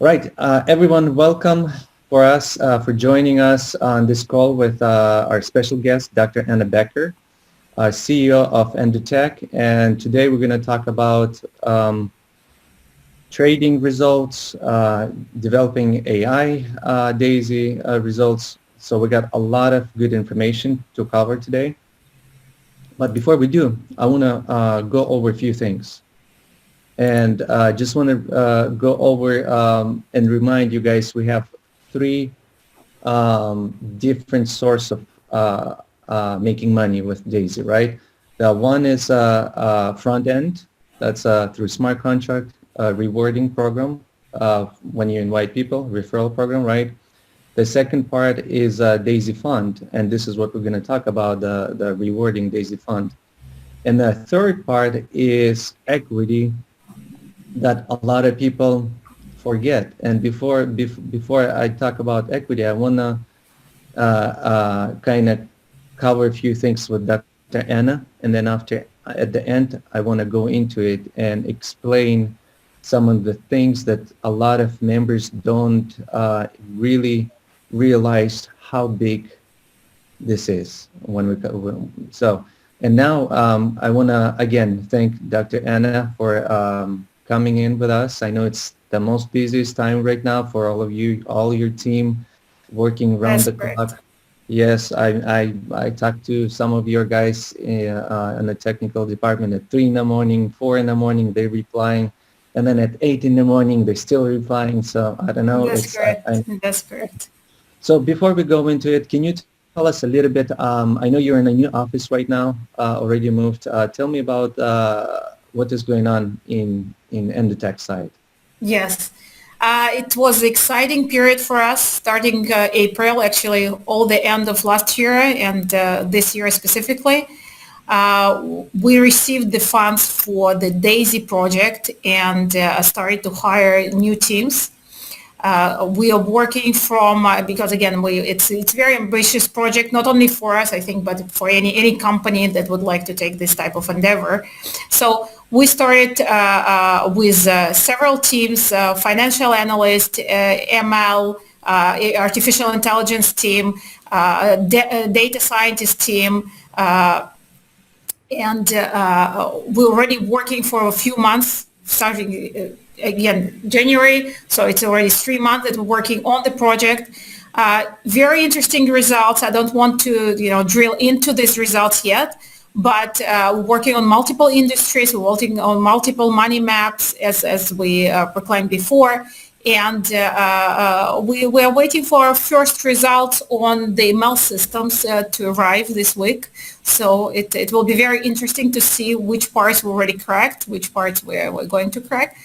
Right, everyone, welcome for joining us on this call with our special guest, Dr. Anna Becker, CEO of Endotech. And today we're going to talk about trading results, developing AI, Daisy results. So we got a lot of good information to cover today. But before we do, I want to go over a few things. And just want to go over and remind you guys, we have three different sources of making money with Daisy, right? The one is front end. That's through smart contract rewarding program when you invite people, referral program, right? The second part is Daisy Fund, and this is what we're going to talk about, the rewarding Daisy Fund. And the third part is equity, that a lot of people forget. And before I talk about equity, I want to kind of cover a few things with Dr. Anna, and then at the end, I want to go into it and explain some of the things that a lot of members don't really realize how big this is And now I want to again thank Dr. Anna for coming in with us. I know it's the most busiest time right now for all of you, all your team working around the clock. Yes, I talked to some of your guys in the technical department at 3 in the morning, 4 in the morning, they're replying. And then at 8 in the morning, they're still replying. So I don't know. That's correct. That's correct. So before we go into it, can you tell us a little bit? I know you're in a new office right now, already moved. Tell me about what is going on in Endotech side. Yes. It was an exciting period for us starting April, actually all the end of last year and this year specifically. We received the funds for the Daisy project and started to hire new teams. We are working from because again it's a very ambitious project, not only for us I think, but for any company that would like to take this type of endeavor. So we started with several teams, financial analyst, ML, artificial intelligence team, data scientist team, and we're already working for a few months, starting again January, so it's already 3 months that we're working on the project. Very interesting results. I don't want to drill into these results yet, but working on multiple industries, we're working on multiple money maps as we proclaimed before, and we are waiting for our first results on the ML systems to arrive this week. So it will be very interesting to see which parts we already cracked, which parts we're going to crack.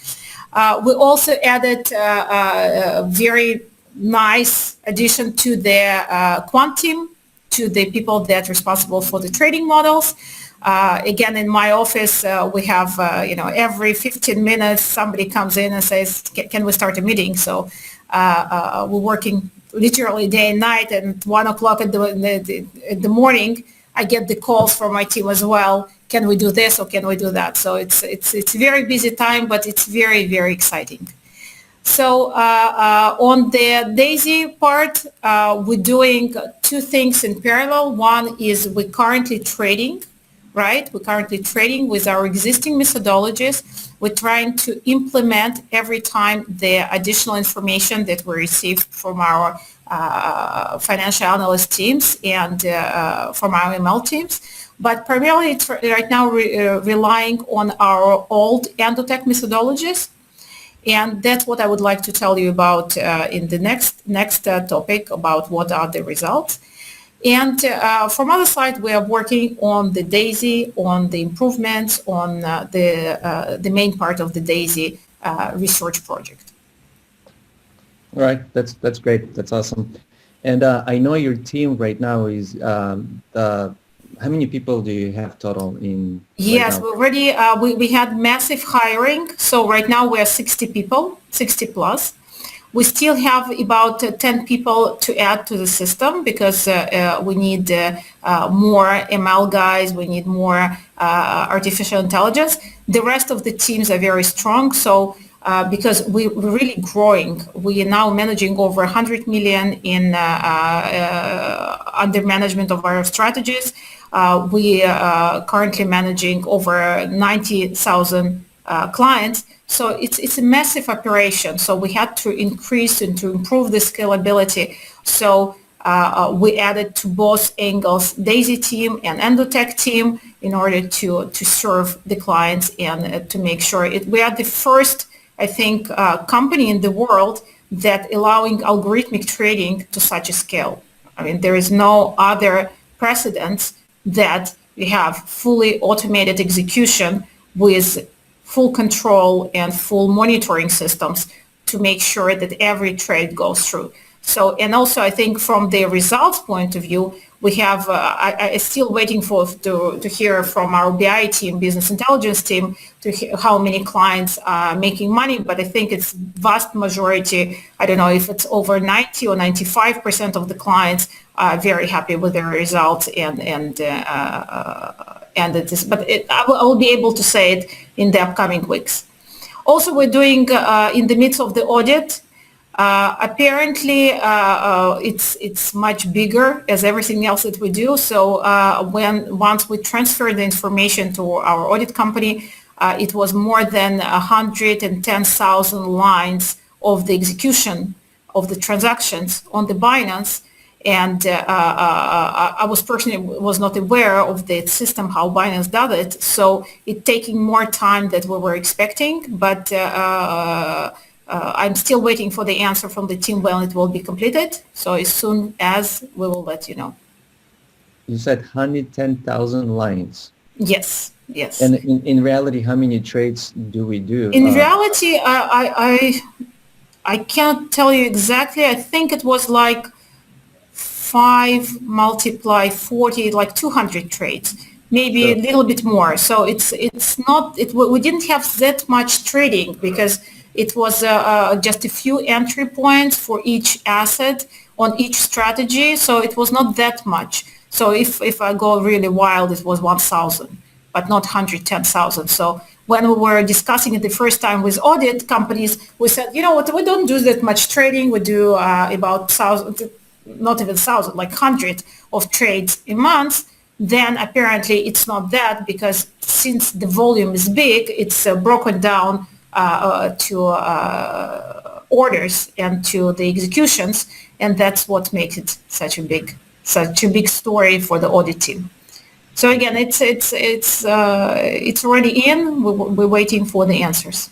We also added a very nice addition to the quant team, to the people that are responsible for the trading models. Again, in my office, we have, every 15 minutes, somebody comes in and says, can we start a meeting? So we're working literally day and night, and 1 o'clock in the morning, I get the calls from my team as well. Can we do this or can we do that? So it's a very busy time, but it's very, very exciting. So on the Daisy part, we're doing two things in parallel. One is we're currently trading, right? We're currently trading with our existing methodologies. We're trying to implement every time the additional information that we receive from our financial analyst teams and from our ML teams. But primarily it's right now relying on our old Endotech methodologies. And that's what I would like to tell you about in the next topic, about what are the results. And from other side, we are working on the Daisy, on the improvements, on the main part of the Daisy research project. All right, that's great. That's awesome. And I know your team right now is how many people do you have total in? Yes, we already we had massive hiring. So right now we're 60 people, 60 plus. We still have about 10 people to add to the system because we need more ML guys, we need more artificial intelligence. The rest of the teams are very strong. So because we're really growing. We are now managing over 100 million in under management of our strategies. We are currently managing over 90,000 clients. So it's a massive operation. So we had to increase and to improve the scalability. So we added to both angles Daisy team and Endotech team in order to serve the clients and to make sure we are the first, I think, company in the world that allowing algorithmic trading to such a scale. I mean, there is no other precedent that we have fully automated execution with full control and full monitoring systems to make sure that every trade goes through. So, and also I think from the results point of view, we have, I still waiting to hear from our BI team, business intelligence team, to hear how many clients are making money, but I think it's vast majority, I don't know if it's over 90 or 95% of the clients are very happy with their results and it is, but I will be able to say it in the upcoming weeks. Also, we're doing in the midst of the audit. Apparently, it's much bigger as everything else that we do. So once we transfer the information to our audit company, it was more than 110,000 lines of the execution of the transactions on the Binance. And I was personally was not aware of the system, how Binance does it. So it's taking more time than we were expecting, but I'm still waiting for the answer from the team when it will be completed. So as soon as we will let you know. You said 110,000 lines. Yes. And in reality, how many trades do we do? In reality, I can't tell you exactly. I think it was like 5 multiply 40, like 200 trades, maybe a little bit more. So it's not, we didn't have that much trading because it was just a few entry points for each asset on each strategy. So it was not that much. So if I go really wild, it was 1,000, but not 110,000. So when we were discussing it the first time with audit companies, we said, you know what, we don't do that much trading. We do about 1,000, not even 1,000, like 100 of trades a month. Then apparently it's not that because since the volume is big, it's broken down to orders and to the executions, and that's what makes it such a big story for the audit team. So again, it's already in. We're waiting for the answers.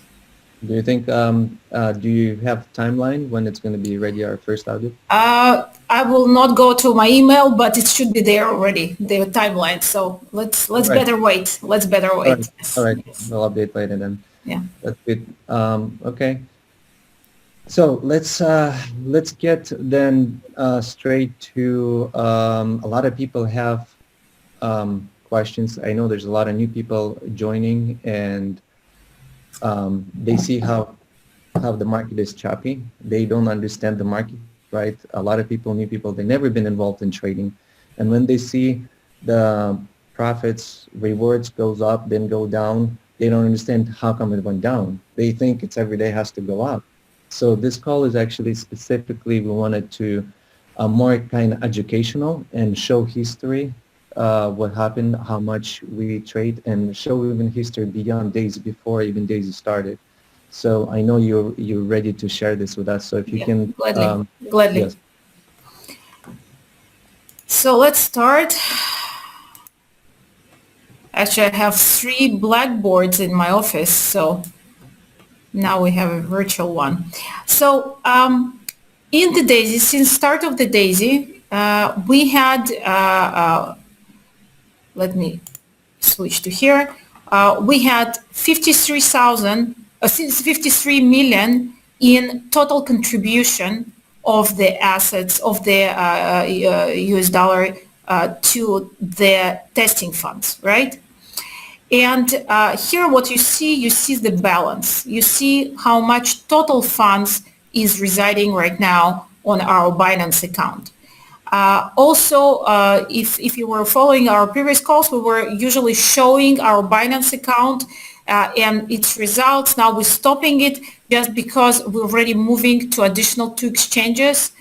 Do you think? Do you have timeline when it's going to be ready? Our first audit? I will not go to my email, but it should be there already. The timeline. So let's better wait. Let's better wait. All right. Yes. We'll update later then. Yeah. That's good. Okay. So let's get then straight to a lot of people have questions. I know there's a lot of new people joining, and they see how the market is choppy. They don't understand the market, right? A lot of people, new people, they've never been involved in trading, and when they see the profits, rewards goes up, then go down, they don't understand how come it went down. They think it's every day has to go up. So this call is actually specifically, we wanted to more kind of educational and show history, what happened, how much we trade, and show even history beyond Daisy, before even Daisy started. So I know you're ready to share this with us. So if you can. Gladly. Yes. So let's start. Actually, I have 3 blackboards in my office, so now we have a virtual one. So in the Daisy, since start of the Daisy, we had, let me switch to here. We had 53 million in total contribution of the assets of the US dollar to the testing funds, right? And here what you see the balance. You see how much total funds is residing right now on our Binance account. Also, if you were following our previous calls, we were usually showing our Binance account and its results. Now we're stopping it just because we're already moving to additional 2 exchanges,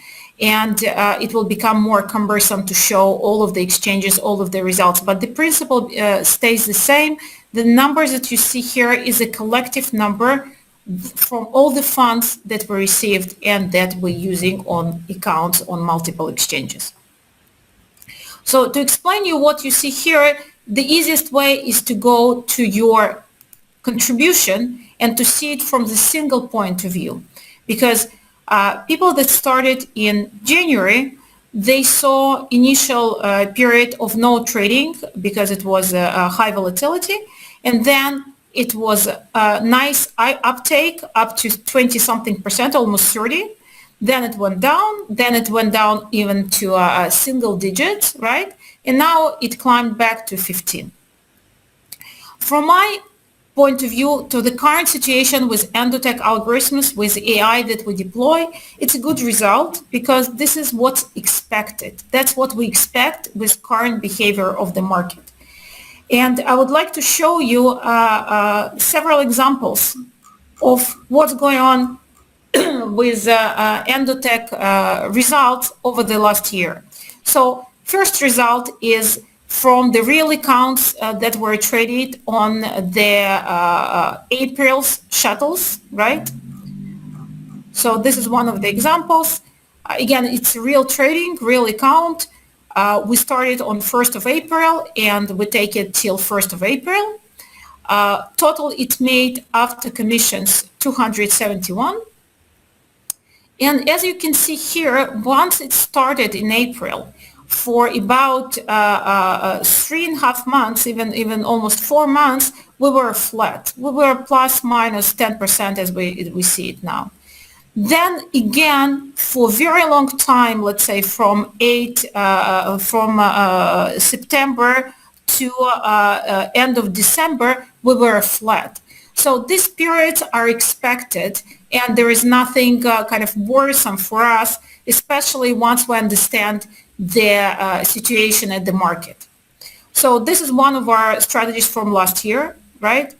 and it will become more cumbersome to show all of the exchanges, all of the results. But the principle stays the same. The numbers that you see here is a collective number from all the funds that were received and that we're using on accounts on multiple exchanges. So to explain you what you see here, the easiest way is to go to your contribution and to see it from the single point of view. Because people that started in January, they saw initial period of no trading because it was a high volatility, and then it was a nice uptake up to 20-something%, almost 30. Then it went down even to a single digit, right? And now it climbed back to 15. From my point of view, to the current situation with Endotech algorithms, with AI that we deploy, it's a good result because this is what's expected. That's what we expect with current behavior of the market. And I would like to show you several examples of what's going on with Endotech results over the last year. So first result is from the real accounts that were traded on the April's shuttles, right? So this is one of the examples. Again, it's real trading, real account. We started on 1st of April and we take it till 1st of April. Total it made after commissions 271. And as you can see here, once it started in April, for about 3.5 months, even almost 4 months, we were flat. We were plus minus 10% as we see it now. Then again, for a very long time, let's say from September to end of December, we were flat. So these periods are expected, and there is nothing kind of worrisome for us, especially once we understand the situation at the market. So this is one of our strategies from last year, right?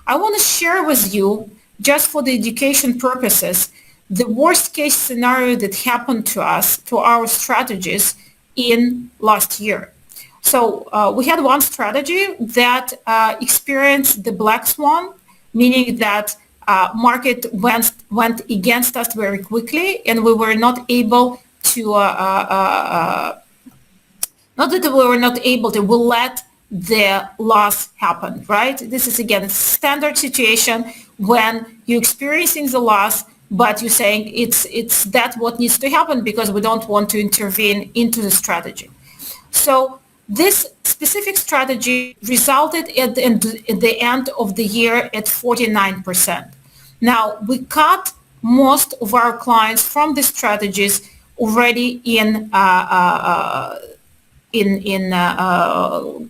I want to share with you, just for the education purposes, the worst case scenario that happened to us, to our strategies in last year. So we had one strategy that experienced the black swan, meaning that market went against us very quickly, and we were not able to, not that we were not able to, we let the loss happen, right? This is, again, a standard situation when you're experiencing the loss, but you're saying it's that what needs to happen because we don't want to intervene into the strategy. So this specific strategy resulted at the end of the year at 49%. Now, we cut most of our clients from the strategies already in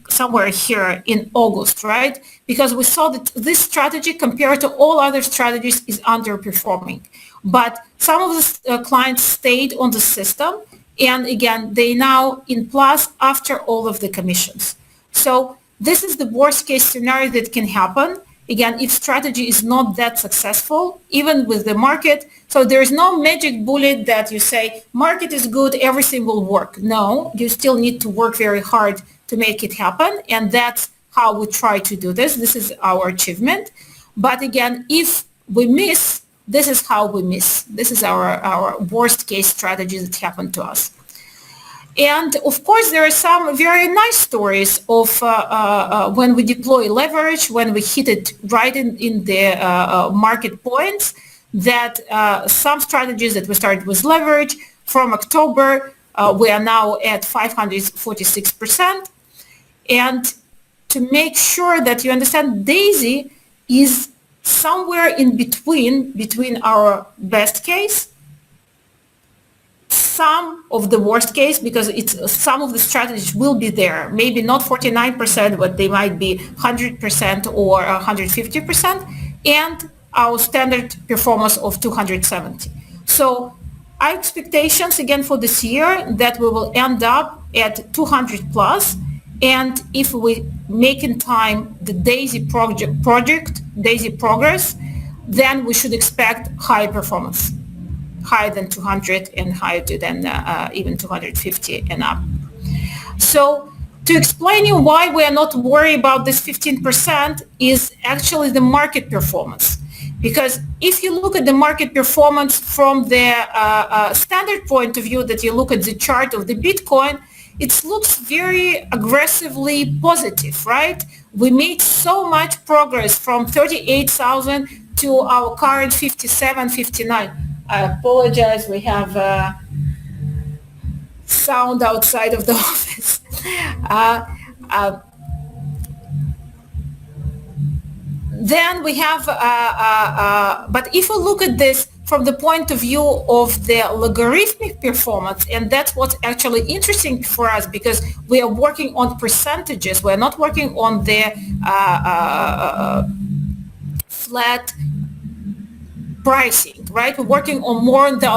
somewhere here in August, right? Because we saw that this strategy compared to all other strategies is underperforming. But some of the clients stayed on the system, and again, they now in plus after all of the commissions. So this is the worst case scenario that can happen. Again, if strategy is not that successful, even with the market, so there's no magic bullet that you say, market is good, everything will work. No, you still need to work very hard to make it happen. And that's how we try to do this. This is our achievement. But again, if we miss, this is how we miss. This is our worst case strategy that happened to us. And of course, there are some very nice stories of when we deploy leverage, when we hit it right in the market points, that some strategies that we started with leverage from October, we are now at 546%. And to make sure that you understand, Daisy is somewhere in between our best case, some of the worst case, because some of the strategies will be there, maybe not 49%, but they might be 100% or 150%, and our standard performance of 270. So our expectations again for this year that we will end up at 200 plus, and if we making time the Daisy project, Daisy progress, then we should expect higher performance, higher than 200 and higher than even 250 and up. So to explain you why we are not worried about this 15% is actually the market performance. Because if you look at the market performance from the standard point of view, that you look at the chart of the Bitcoin, it looks very aggressively positive, right? We made so much progress from 38,000 to our current 57, 59. I apologize, we have sound outside of the office. Then we have, but if we look at this from the point of view of the logarithmic performance, and that's what's actually interesting for us, because we are working on percentages. We're not working on the flat pricing, right? We're working on more on the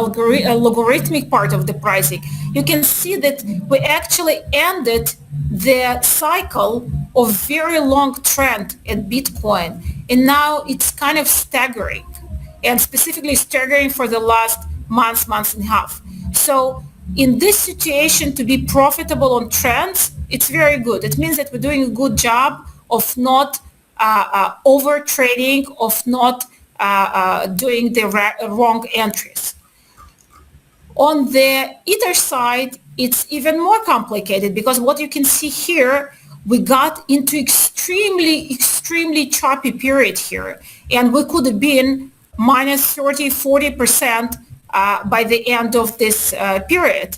logarithmic part of the pricing. You can see that we actually ended the cycle of very long trend at Bitcoin, and now it's kind of staggering, and specifically staggering for the last month and a half. So in this situation, to be profitable on trends, it's very good. It means that we're doing a good job of not over trading, of not doing the wrong entries. On the Ether side, it's even more complicated, because what you can see here, we got into extremely choppy period here, and we could have been minus 30-40% by the end of this period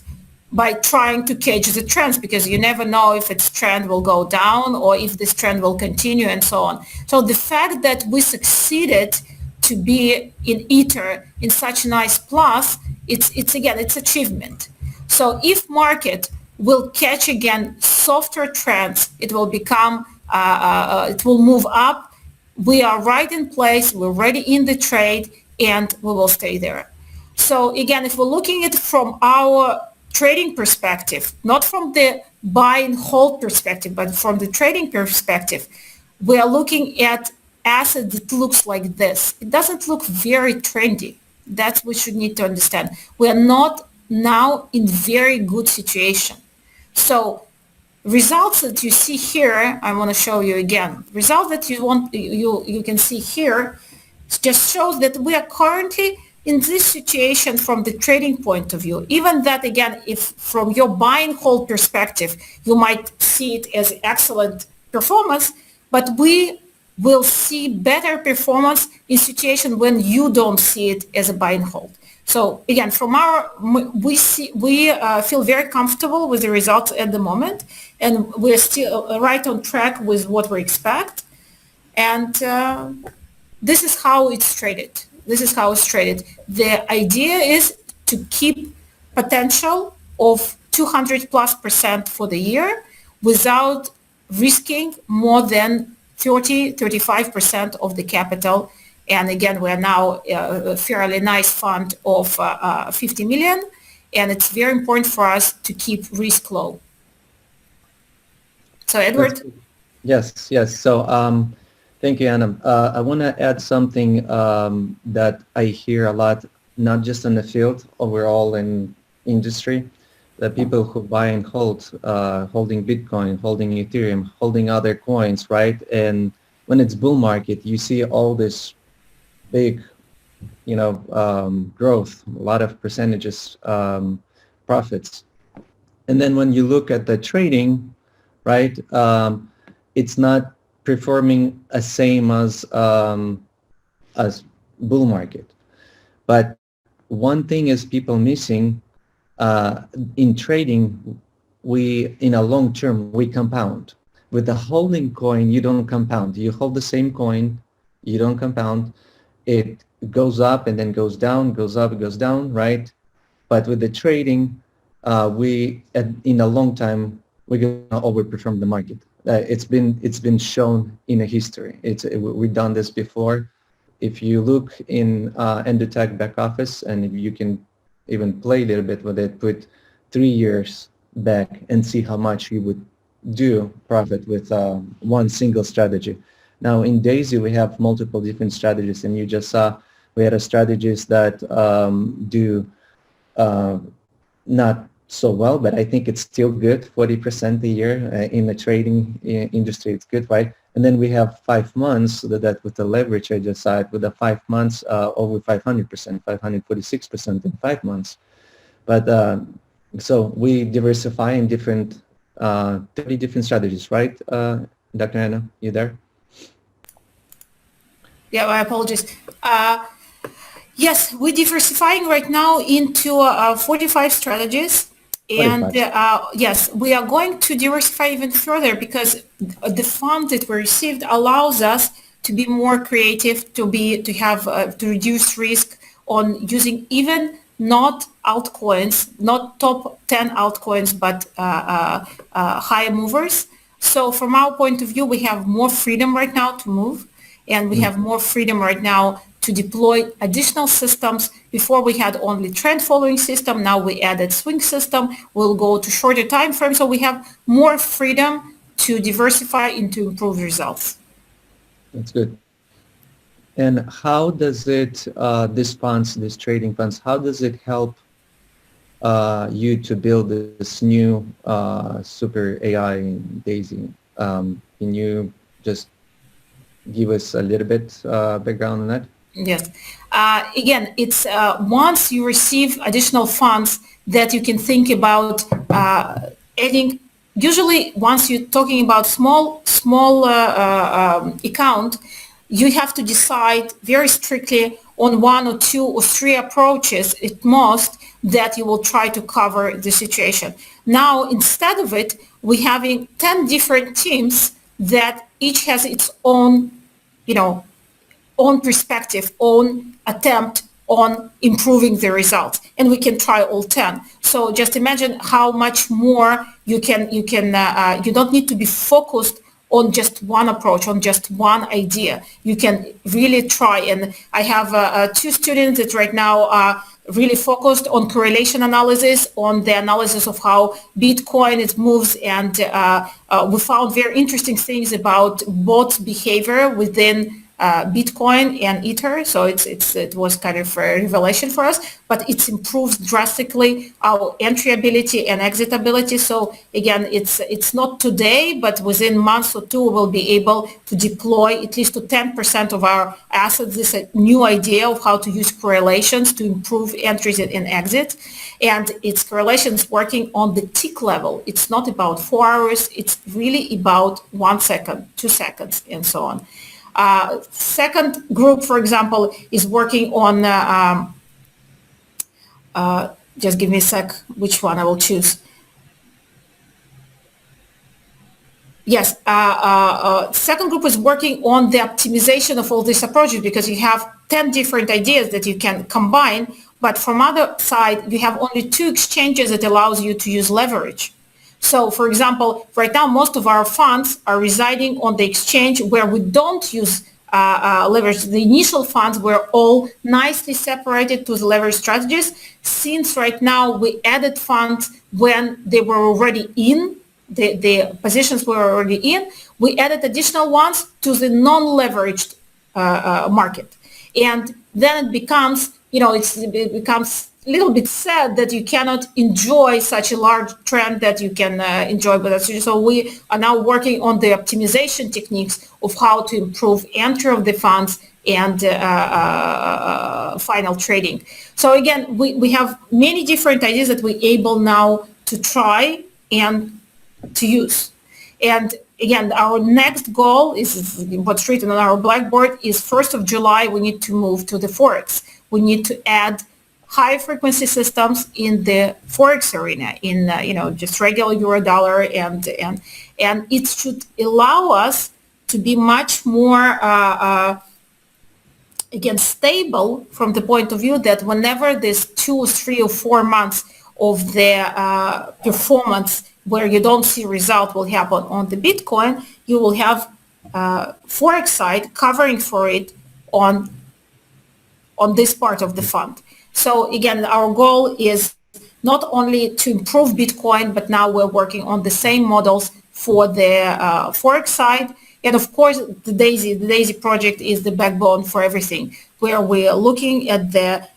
by trying to catch the trends, because you never know if its trend will go down or if this trend will continue and so on. So the fact that we succeeded to be in Ether in such a nice plus, it's again, it's achievement. So if market will catch again softer trends, it will become, it will move up. We are right in place, we're ready in the trade, and we will stay there. So again, if we're looking at it from our trading perspective, not from the buy and hold perspective, but from the trading perspective, we are looking at asset that looks like this. It doesn't look very trendy. That's what you need to understand. We are not now in very good situation. So results that you see here, I want to show you again. Results that you can see here just shows that we are currently in this situation from the trading point of view. Even that, again, if from your buy and hold perspective, you might see it as excellent performance, but we will see better performance in situation when you don't see it as a buy and hold. So again, from we feel very comfortable with the results at the moment, and we're still right on track with what we expect. And this is how it's traded. The idea is to keep potential of 200+% for the year without risking more than 35% of the capital. And again, we're now a fairly nice fund of 50 million, and it's very important for us to keep risk low. So Edward? Yes. So thank you, Anna. I want to add something that I hear a lot, not just in the field, overall in industry, that people who buy and hold, holding Bitcoin, holding Ethereum, holding other coins, right? And when it's bull market, you see all this big, growth, a lot of percentages, profits. And then when you look at the trading, right, it's not performing the same as bull market. But one thing is people missing, in trading, in a long term, we compound. With the holding coin, you don't compound. You hold the same coin, you don't compound. It goes up and then goes down, goes up, goes down, right? But with the trading, in a long time, we're going to overperform the market. It's been shown in a history. We've done this before. If you look in Endotech back office, and you can even play a little bit with it, put 3 years back and see how much you would do profit with one single strategy. Now in Daisy, we have multiple different strategies, and you just saw we had a strategies that do not so well, but I think it's still good, 40% a year in the trading industry. It's good, right? And then we have 5 months so that with the leverage I just said, with the 5 months over 500%, 546% in 5 months. But so we diversify in different 30 different strategies, right? Dr. Anna, you there? Yeah, I apologize. Yes, we're diversifying right now into 45 strategies. And 45. yes, we are going to diversify even further because the fund that we received allows us to be more creative, to reduce risk on using even not altcoins, not top 10 altcoins, but higher movers. So from our point of view, we have more freedom right now to move, and we have more freedom right now to deploy additional systems. Before we had only trend following system, now we added swing system. We'll go to shorter time frames, so we have more freedom to diversify and to improve results. That's good. And how does it, these trading funds, how does it help you to build this new super AI in Daisy? Can you just give us a little bit background on that? Yes. Again, it's once you receive additional funds that you can think about adding. Usually, once you're talking about small account, you have to decide very strictly on 1 or 2 or 3 approaches at most that you will try to cover the situation. Now, instead of it, we're having 10 different teams that each has its own, own perspective, own attempt on improving the results, and we can try all 10. So just imagine how much more you don't need to be focused on just one approach, on just one idea. You can really try. And I have 2 students that right now are really focused on correlation analysis, on the analysis of how Bitcoin it moves, and we found very interesting things about bot behavior within Bitcoin and Ether. So it was kind of a revelation for us, but it improves drastically our entry ability and exit ability. So again, it's not today, but within months or 2, we'll be able to deploy at least to 10% of our assets. This is a new idea of how to use correlations to improve entries and exit. And it's correlations working on the tick level. It's not about 4 hours. It's really about 1 second, 2 seconds, and so on. Second group, for example, is working on, just give me a sec, which one I will choose. Yes, second group is working on the optimization of all these approaches, because you have 10 different ideas that you can combine, but from other side, you have only 2 exchanges that allows you to use leverage. So, for example, right now, most of our funds are residing on the exchange where we don't use leverage. The initial funds were all nicely separated to the leverage strategies. Since right now we added funds when they were already in, the positions were already in, we added additional ones to the non-leveraged market. And then it becomes, it becomes a little bit sad that you cannot enjoy such a large trend that you can enjoy with us. So we are now working on the optimization techniques of how to improve entry of the funds and final trading. So again, we have many different ideas that we're able now to try and to use. And again, our next goal is what's written on our blackboard is 1st of July, we need to move to the Forex. We need to add high frequency systems in the Forex arena, in just regular euro dollar, and it should allow us to be much more again stable from the point of view that whenever there's 2, 3, or 4 months of the performance where you don't see result will happen on the Bitcoin, you will have Forex side covering for it on this part of the fund. So again, our goal is not only to improve Bitcoin, but now we're working on the same models for the Forex side. And of course, the DAISY project is the backbone for everything, where we are looking at the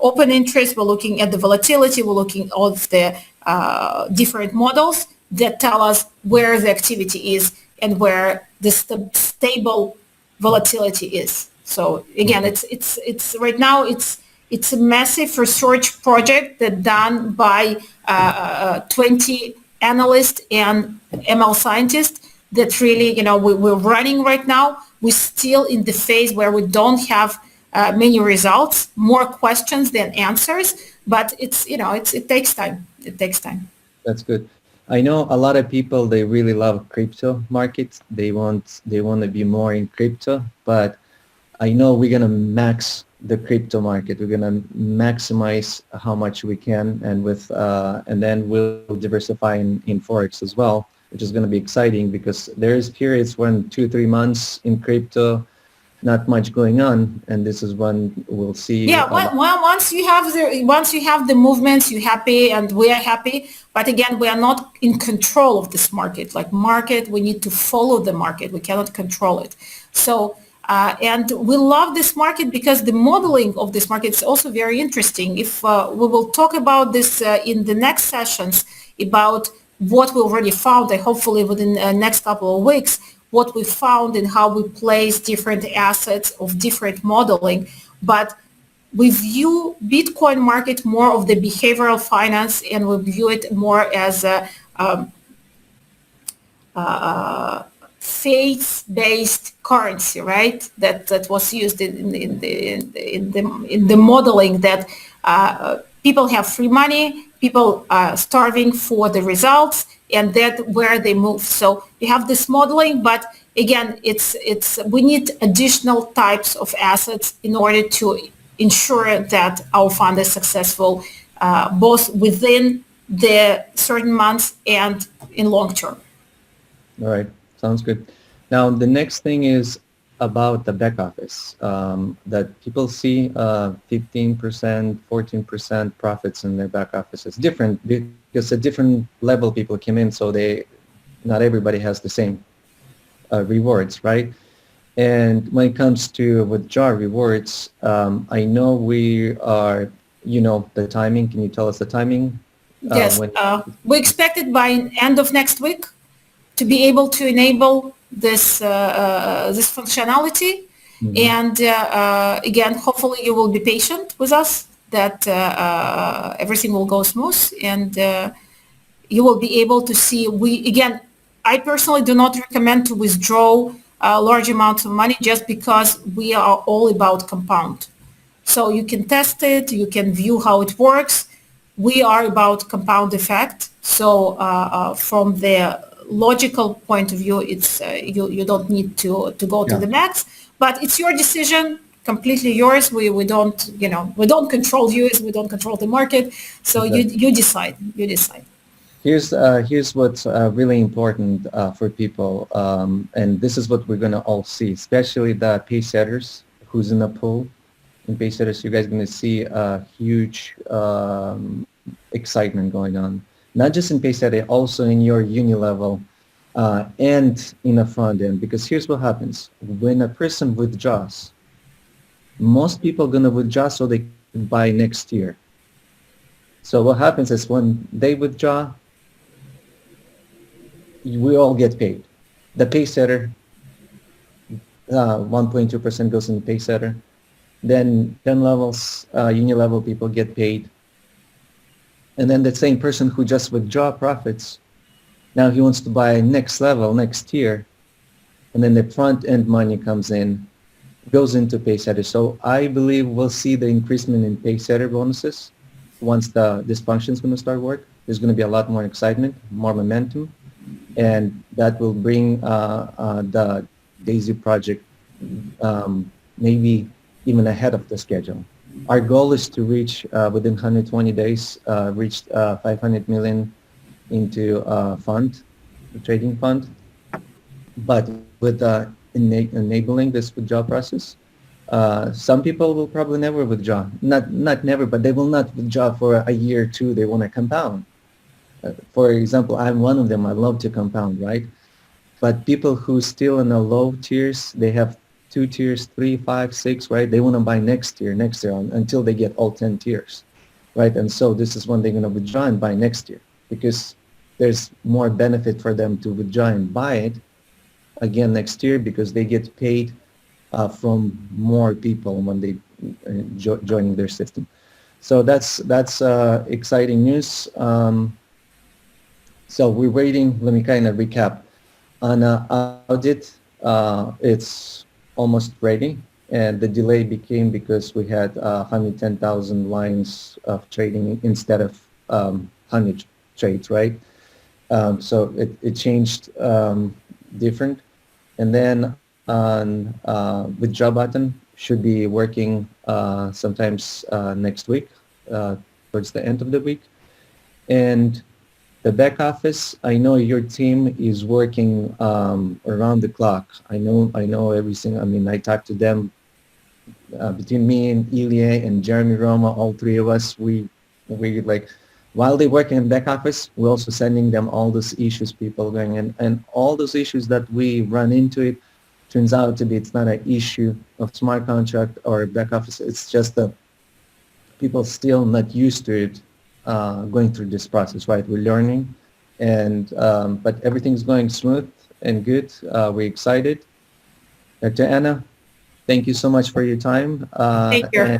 open interest, we're looking at the volatility, we're looking at the different models that tell us where the activity is and where the stable volatility is. So again, it's right now it's a massive research project that done by 20 analysts and ML scientists that really, we're running right now. We're still in the phase where we don't have many results, more questions than answers, but it takes time. It takes time. That's good. I know a lot of people, they really love crypto markets. They want to be more in crypto, but I know we're going to max the crypto market. We're going to maximize how much we can, and then we'll diversify in Forex as well, which is going to be exciting because there's periods when 2-3 months in crypto, not much going on, and this is when we'll see. Yeah, once you have the movements, you're happy, and we are happy. But again, we are not in control of this market. Like market, we need to follow the market. We cannot control it. So, and we love this market because the modeling of this market is also very interesting. If we will talk about this in the next sessions about what we already found, hopefully within the next couple of weeks, what we found and how we place different assets of different modeling. But we view Bitcoin market more of the behavioral finance, and we view it more as a faith-based currency, right? That was used in the modeling that people have free money, people are starving for the results, and that where they move. So we have this modeling, but again, we need additional types of assets in order to ensure that our fund is successful, both within the certain months and in long term. All right, sounds good. Now the next thing is about the back office, that people see 15%, 14% profits in their back office. It's different because a different level people came in, so not everybody has the same rewards, right? And when it comes to withdraw rewards, I know we are, the timing. Can you tell us the timing? Yes, we expect it by end of next week to be able to enable this functionality. Mm-hmm. And again, hopefully you will be patient with us, that everything will go smooth, and you will be able to see. I personally do not recommend to withdraw large amounts of money just because we are all about compound. So you can test it, you can view how it works. We are about compound effect. So from the logical point of view, it's you don't need to go to the max, but it's your decision, completely yours. We don't control you, we don't control the market. So exactly. you decide. Here's what's really important for people, and this is what we're going to all see, especially the pace setters who's in the pool. In pace setters, you guys are going to see a huge excitement going on, not just in pace setting, also in your uni level and in the front end. Because here's what happens. When a person withdraws, most people are going to withdraw so they can buy next year. So what happens is when they withdraw, we all get paid. The pace setter, 1.2% goes in the pace setter. Then 10 levels, uni level people get paid. And then the same person who just withdraw profits, now he wants to buy next level, next tier. And then the front end money comes in, goes into pay setter. So I believe we'll see the increasement in pay setter bonuses once this function is going to start work. There's going to be a lot more excitement, more momentum, and that will bring the DAISY project maybe even ahead of the schedule. Our goal is to reach within 120 days, reach 500 million into a trading fund. But with enabling this withdrawal process, some people will probably never withdraw. Not never, but they will not withdraw for a year or two. They want to compound. For example, I'm one of them. I love to compound, right? But people who still in the low tiers, they have 2 tiers, 3, 5, 6, right? They want to buy next year until they get all 10 tiers, right? And so this is when they're going to withdraw and buy next year because there's more benefit for them to withdraw and buy it again next year because they get paid from more people when they joining their system. So that's exciting news. So we're waiting. Let me kind of recap. On audit, it's almost ready, and the delay became because we had 110,000 lines of trading instead of 100 trades, right? So it changed different. And then on withdraw button should be working sometimes next week, towards the end of the week. And the back office, I know your team is working around the clock. I know everything. I mean, I talked to them between me and Ilya and Jeremy Roma, all three of us. We like while they work in back office, we're also sending them all those issues people going in, and all those issues that we run into it turns out to be it's not an issue of smart contract or back office. It's just that people still not used to it. Going through this process, right? We're learning, and but everything's going smooth and good. We're excited. Dr. Anna, thank you so much for your time. Thank you.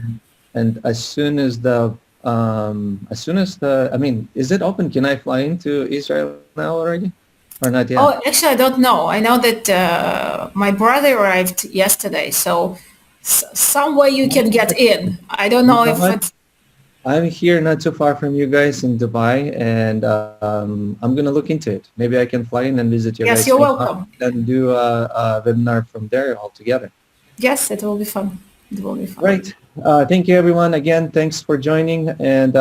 And as soon as the, I mean, is it open? Can I fly into Israel now already, or not yet? Oh, actually, I don't know. I know that my brother arrived yesterday, so some way you can get in. I don't know You know if what? it's I'm here not too far from you guys in Dubai, and I'm gonna look into it. Maybe I can fly in and visit you yes, guys you're welcome. and do a webinar from there altogether. Yes, it will be fun. It will be fun. Great. Thank you, everyone. Again, thanks for joining, and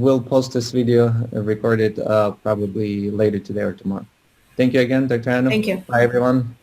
we'll post this video recorded probably later today or tomorrow. Thank you again, Dr. Anna. Thank you. Bye, everyone.